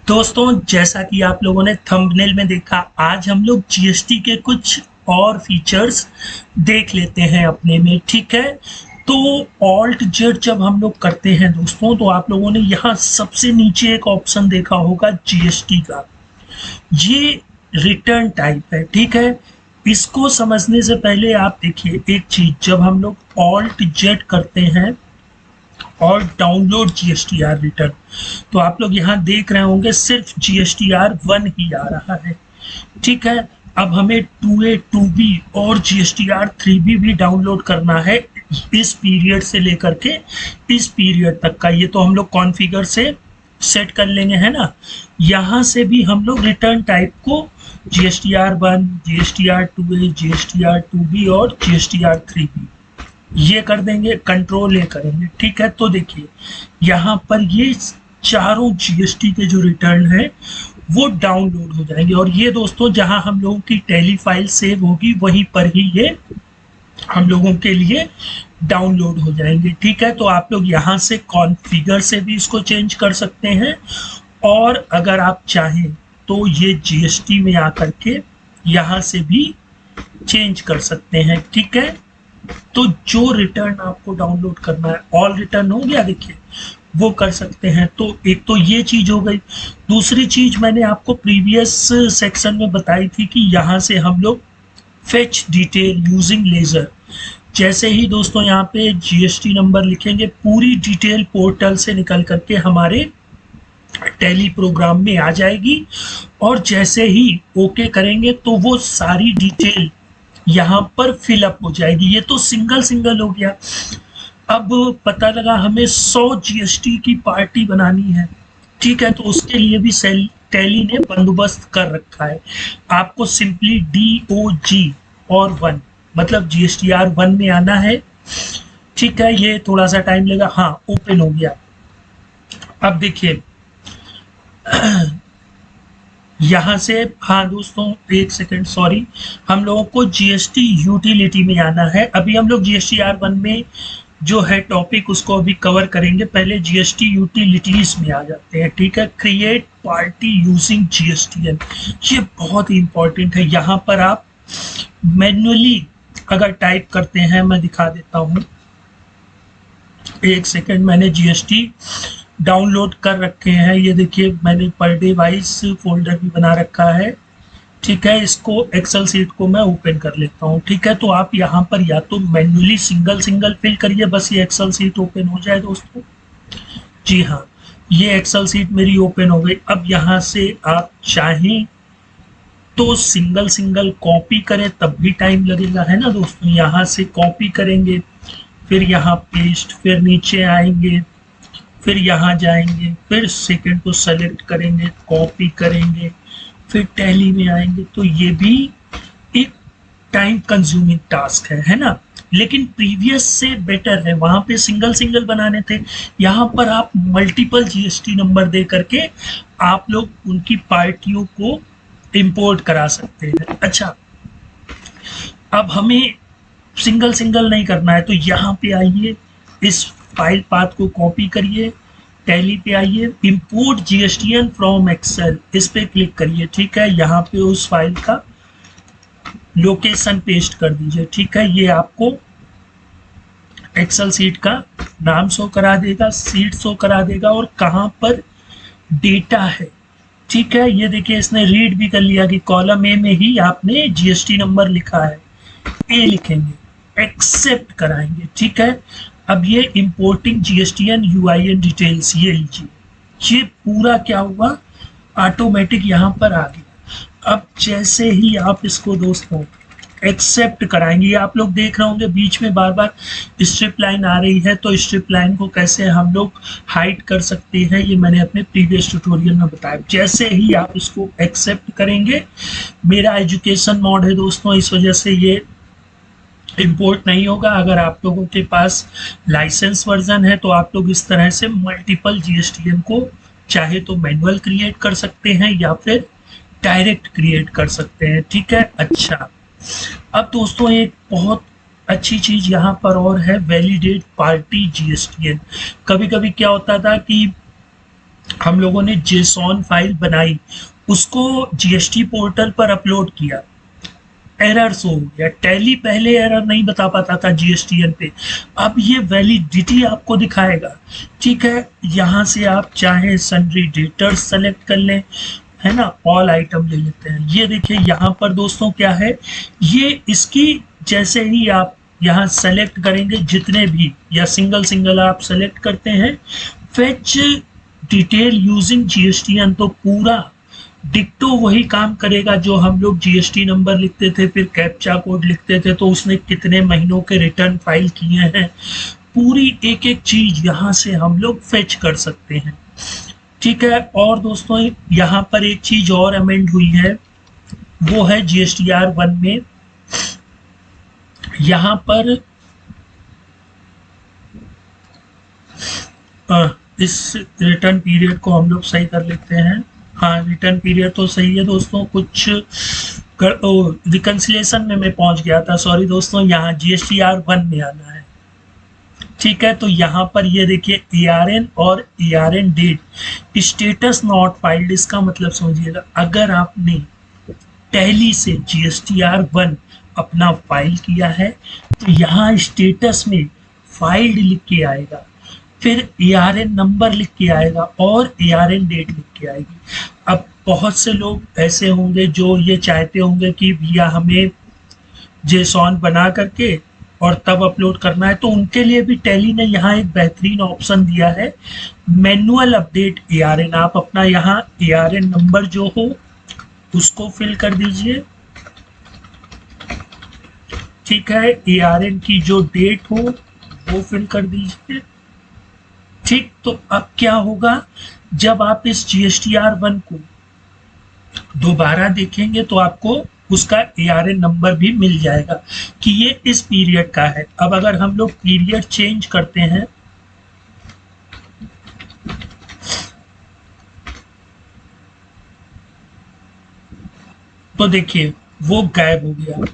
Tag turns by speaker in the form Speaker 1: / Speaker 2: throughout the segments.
Speaker 1: दोस्तों, जैसा कि आप लोगों ने थंबनेल में देखा, आज हम लोग जीएसटी के कुछ और फीचर्स देख लेते हैं अपने में। ठीक है, तो ऑल्ट जेड जब हम लोग करते हैं दोस्तों, तो आप लोगों ने यहाँ सबसे नीचे एक ऑप्शन देखा होगा जीएसटी का। ये रिटर्न टाइप है। ठीक है, इसको समझने से पहले आप देखिए एक चीज, जब हम लोग ऑल्ट जेड करते हैं और डाउनलोड जीएसटीआर रिटर्न, तो आप लोग यहाँ देख रहे होंगे सिर्फ जीएसटीआर 1 ही आ रहा है। ठीक है, अब हमें 2A 2B और जीएसटीआर 3B भी डाउनलोड करना है इस पीरियड से लेकर के इस पीरियड तक का। ये तो हम लोग कॉन्फ़िगर से सेट कर लेंगे, है ना। यहाँ से भी हम लोग रिटर्न टाइप को GSTR 1, GSTR 2A, GSTR 2B और जीएसटीआर 3B ये कर देंगे, कंट्रोल ए करेंगे। ठीक है, तो देखिए यहाँ पर ये चारों जीएसटी के जो रिटर्न है वो डाउनलोड हो जाएंगे। और ये दोस्तों जहां हम लोगों की टैली फाइल सेव होगी वहीं पर ही ये हम लोगों के लिए डाउनलोड हो जाएंगे। ठीक है, तो आप लोग यहाँ से कॉन्फ़िगर से भी इसको चेंज कर सकते हैं, और अगर आप चाहें तो ये जीएसटी में आकर के यहाँ से भी चेंज कर सकते हैं। ठीक है, तो जो रिटर्न आपको डाउनलोड करना है, ऑल रिटर्न हो गया, देखिए वो कर सकते हैं। तो एक तो ये चीज हो गई। दूसरी चीज मैंने आपको प्रीवियस सेक्शन में बताई थी कि यहाँ से हम लोग फेच डिटेल यूजिंग लेजर, जैसे ही दोस्तों यहाँ पे जीएसटी नंबर लिखेंगे, पूरी डिटेल पोर्टल से निकल करके हमारे टैली प्रोग्राम में आ जाएगी। और जैसे ही ओके करेंगे तो वो सारी डिटेल यहाँ पर फिलअप हो जाएगी। ये तो सिंगल सिंगल हो गया। अब पता लगा हमें 100 जीएसटी की पार्टी बनानी है। ठीक है, तो उसके लिए भी टैली ने बंदोबस्त कर रखा है। आपको सिंपली DOG और 1 मतलब जीएसटीआर 1 में आना है। ठीक है, ये थोड़ा सा टाइम लेगा। हाँ, ओपन हो गया। अब देखिए यहाँ से, हाँ दोस्तों एक सेकेंड, सॉरी, हम लोगों को जीएसटी यूटिलिटी में आना है। अभी हम लोग जीएसटीआर 1 में जो है टॉपिक उसको अभी कवर करेंगे, पहले जीएसटी यूटिलिटीज में आ जाते हैं। ठीक है, क्रिएट पार्टी यूजिंग जीएसटीएन, ये बहुत ही इंपॉर्टेंट है। यहाँ पर आप मैन्युअली अगर टाइप करते हैं, मैं दिखा देता हूँ, एक सेकेंड, मैंने जीएसटी डाउनलोड कर रखे हैं। ये देखिए मैंने पर डे वाइज फोल्डर भी बना रखा है। ठीक है, इसको एक्सेल सीट को मैं ओपन कर लेता हूँ। ठीक है, तो आप यहाँ पर या तो मैन्युअली सिंगल सिंगल फिल करिए, बस ये एक्सेल सीट ओपन हो जाए दोस्तों। जी हाँ, ये एक्सेल सीट मेरी ओपन हो गई। अब यहाँ से आप चाहें तो सिंगल सिंगल कॉपी करें, तब भी टाइम लगेगा, है ना दोस्तों। यहाँ से कॉपी करेंगे, फिर यहाँ पेस्ट, फिर नीचे आएंगे, फिर यहाँ जाएंगे, फिर सेकंड को सेलेक्ट करेंगे, कॉपी करेंगे, फिर टैली में आएंगे। तो ये भी एक टाइम कंज्यूमिंग टास्क है ना। लेकिन प्रीवियस से बेटर है, वहां पे सिंगल सिंगल बनाने थे, यहाँ पर आप मल्टीपल जीएसटी नंबर दे करके आप लोग उनकी पार्टियों को इंपोर्ट करा सकते हैं। अच्छा, अब हमें सिंगल सिंगल नहीं करना है, तो यहाँ पे आइए, इस फाइल पाथ को कॉपी करिए, टैली पे आइए, इंपोर्ट जीएसटीएन फ्रॉम एक्सेल, इस पे क्लिक करिए। ठीक है, यहाँ पे उस फाइल का लोकेशन पेस्ट कर दीजिए। ठीक है, ये आपको एक्सेल सीट का नाम शो करा देगा, सीट शो करा देगा और कहाँ पर डेटा है। ठीक है, ये देखिए इसने रीड भी कर लिया कि कॉलम ए में ही आपने जीएसटी नंबर लिखा है, ए लिखेंगे, एक्सेप्ट कराएंगे। ठीक है, अब ये इंपोर्टिंग जीएसटीएन यूआईएन डिटेल्स, ये लीजिए, ये पूरा क्या हुआ, ऑटोमेटिक यहाँ पर आ गया। अब जैसे ही आप इसको दोस्तों एक्सेप्ट कराएंगे, आप लोग देख रहे होंगे बीच में बार बार स्ट्रिप लाइन आ रही है, तो स्ट्रिप लाइन को कैसे हम लोग हाइड कर सकते हैं, ये मैंने अपने प्रीवियस ट्यूटोरियल में बताया। जैसे ही आप इसको एक्सेप्ट करेंगे, मेरा एजुकेशन मोड है दोस्तों, इस वजह से ये इंपोर्ट नहीं होगा। अगर आप लोगों के पास लाइसेंस वर्जन है तो आप लोग इस तरह से मल्टीपल जीएसटीएन को चाहे तो मैनुअल क्रिएट कर सकते हैं या फिर डायरेक्ट क्रिएट कर सकते हैं। ठीक है, अच्छा, अब दोस्तों एक बहुत अच्छी चीज यहाँ पर और है, वैलिडेट पार्टी जीएसटीएन। कभी कभी क्या होता था कि हम लोगों ने जेसॉन फाइल बनाई, उसको जीएसटी पोर्टल पर अपलोड किया, एरर शो हो गया। टैली पहले एरर नहीं बता पाता था जीएसटीएन पे, अब ये वैलिडिटी आपको दिखाएगा। ठीक है, यहाँ से आप चाहे सन्ड्री डेटर्स सेलेक्ट कर लें, है ना, ऑल आइटम ले लेते हैं। ये देखिए यहाँ पर दोस्तों क्या है, ये इसकी जैसे ही आप यहाँ सेलेक्ट करेंगे जितने भी, या सिंगल सिंगल आप सेलेक्ट करते हैं, फेच डिटेल यूजिंग जीएसटीएन, तो पूरा डिक्टो वही काम करेगा जो हम लोग जीएसटी नंबर लिखते थे, फिर कैप्चा कोड लिखते थे, तो उसने कितने महीनों के रिटर्न फाइल किए हैं, पूरी एक एक चीज यहाँ से हम लोग फेच कर सकते हैं। ठीक है, और दोस्तों यहाँ पर एक चीज और अमेंड हुई है, वो है जीएसटीआर 1 में यहाँ पर इस रिटर्न पीरियड को हम लोग सही कर लेते हैं। हाँ, रिटर्न पीरियड तो सही है दोस्तों, कुछ रिकंसिलेशन में मैं पहुंच गया था, सॉरी दोस्तों, यहाँ जीएसटीआर 1 में आना है। ठीक है, तो यहाँ पर ये देखिए ARN और ARN date, status not filed, इसका मतलब समझिएगा, अगर आपने टैली से जीएसटीआर 1 अपना फाइल किया है तो यहाँ स्टेटस में फाइल्ड लिख के आएगा, फिर ARN नंबर लिख के आएगा और ARN डेट लिख के आएगी। अब बहुत से लोग ऐसे होंगे जो ये चाहते होंगे कि भैया हमें जेसॉन बना करके और तब अपलोड करना है, तो उनके लिए भी टैली ने यहाँ एक बेहतरीन ऑप्शन दिया है, मैनुअल अपडेट ARN। आप अपना यहाँ ARN नंबर जो हो उसको फिल कर दीजिए। ठीक है, ARN की जो डेट हो वो फिल कर दीजिए। ठीक, तो अब क्या होगा, जब आप इस जीएसटीआर 1 को दोबारा देखेंगे तो आपको उसका ARN नंबर भी मिल जाएगा कि ये इस पीरियड का है। अब अगर हम लोग पीरियड चेंज करते हैं तो देखिए वो गायब हो गया।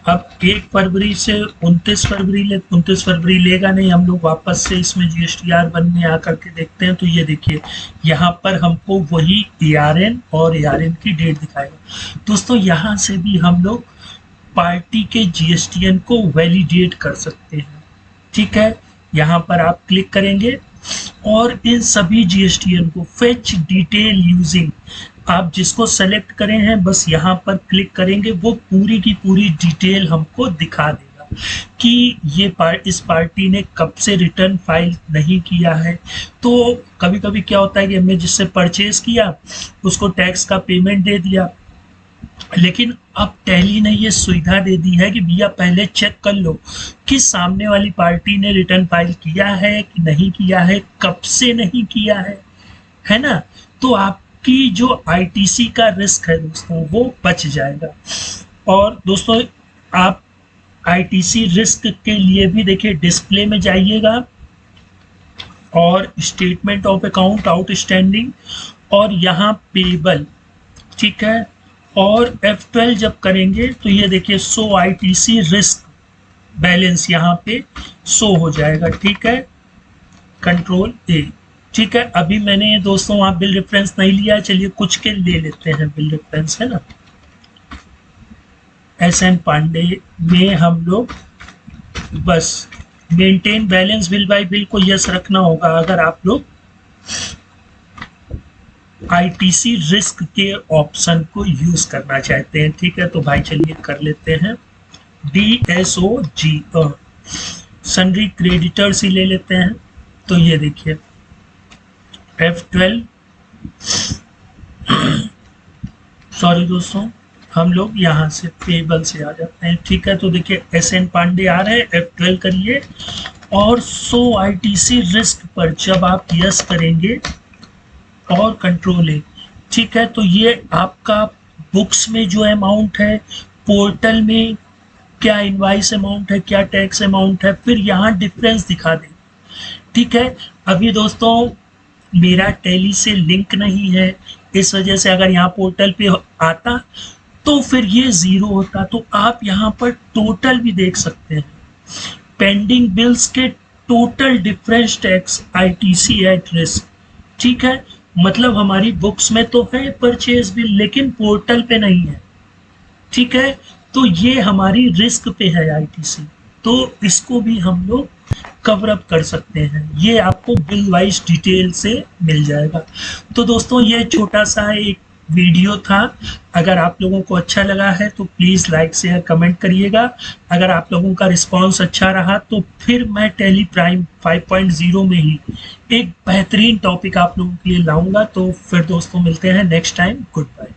Speaker 1: अब 1 फरवरी से 29 फरवरी लेगा नहीं, हम लोग वापस से इसमें जीएसटीआर 1 में आकर के देखते हैं तो ये देखिए यहाँ पर हमको वही ARN और ARN की डेट दिखाएगा। दोस्तों यहाँ से भी हम लोग पार्टी के जीएसटीएन को वैलिडेट कर सकते हैं। ठीक है, यहाँ पर आप क्लिक करेंगे और इन सभी जीएसटीएन को फेच डिटेल यूजिंग, आप जिसको सेलेक्ट करें हैं बस यहाँ पर क्लिक करेंगे, वो पूरी की पूरी डिटेल हमको दिखा देगा कि ये इस पार्टी ने कब से रिटर्न फाइल नहीं किया है। तो कभी कभी क्या होता है कि हमने जिससे परचेज किया उसको टैक्स का पेमेंट दे दिया, लेकिन अब टैली ने ये सुविधा दे दी है कि भैया पहले चेक कर लो कि सामने वाली पार्टी ने रिटर्न फाइल किया है कि नहीं किया है, कब से नहीं किया है ना। तो आपकी जो आईटीसी का रिस्क है दोस्तों वो बच जाएगा। और दोस्तों आप आईटीसी रिस्क के लिए भी देखिए डिस्प्ले में जाइएगा और स्टेटमेंट ऑफ अकाउंट आउटस्टैंडिंग और यहाँ पेबल, ठीक है, और F12 जब करेंगे तो ये देखिए शो आईटीसी रिस्क बैलेंस यहाँ पे शो हो जाएगा। ठीक है, कंट्रोल A। ठीक है, अभी मैंने दोस्तों वहाँ बिल रेफरेंस नहीं लिया, चलिए कुछ के ले लेते हैं बिल रेफरेंस, है ना। SN पांडे में हम लोग बस maintain balance bill bye bill को यस रखना होगा अगर आप लोग आईटीसी रिस्क के ऑप्शन को यूज करना चाहते हैं। ठीक है, तो भाई चलिए कर लेते हैं DSOG सन्ड्री क्रेडिटर्स ही ले लेते हैं। तो ये देखिए F12 सॉरी दोस्तों, हम लोग यहाँ से पेबल से आ जाते हैं। ठीक है, तो देखिए SN पांडे आ रहे हैं, F12 करिए और शो आईटीसी रिस्क पर जब आप यस करेंगे और कंट्रोल A, ठीक है, तो ये आपका बुक्स में जो अमाउंट है, पोर्टल में क्या इनवाइस अमाउंट है, क्या टैक्स अमाउंट है, फिर यहाँ डिफरेंस दिखा दे। ठीक है, अभी दोस्तों मेरा टैली से लिंक नहीं है, इस वजह से अगर यहाँ पोर्टल पे आता तो फिर ये 0 होता। तो आप यहाँ पर टोटल भी देख सकते हैं, पेंडिंग बिल्स के total difference tax ITC at risk. ठीक है, मतलब हमारी बुक्स में तो है परचेज बिल, लेकिन पोर्टल पे नहीं है। ठीक है, तो ये हमारी रिस्क पे है आईटीसी, तो इसको भी हम लोग कवर अप कर सकते हैं। ये आपको बिल वाइज डिटेल से मिल जाएगा। तो दोस्तों ये छोटा सा एक वीडियो था। अगर आप लोगों को अच्छा लगा है तो प्लीज़ लाइक शेयर कमेंट करिएगा। अगर आप लोगों का रिस्पांस अच्छा रहा तो फिर मैं टेली प्राइम 5.0 में ही एक बेहतरीन टॉपिक आप लोगों के लिए लाऊंगा। तो फिर दोस्तों मिलते हैं नेक्स्ट टाइम। Good bye.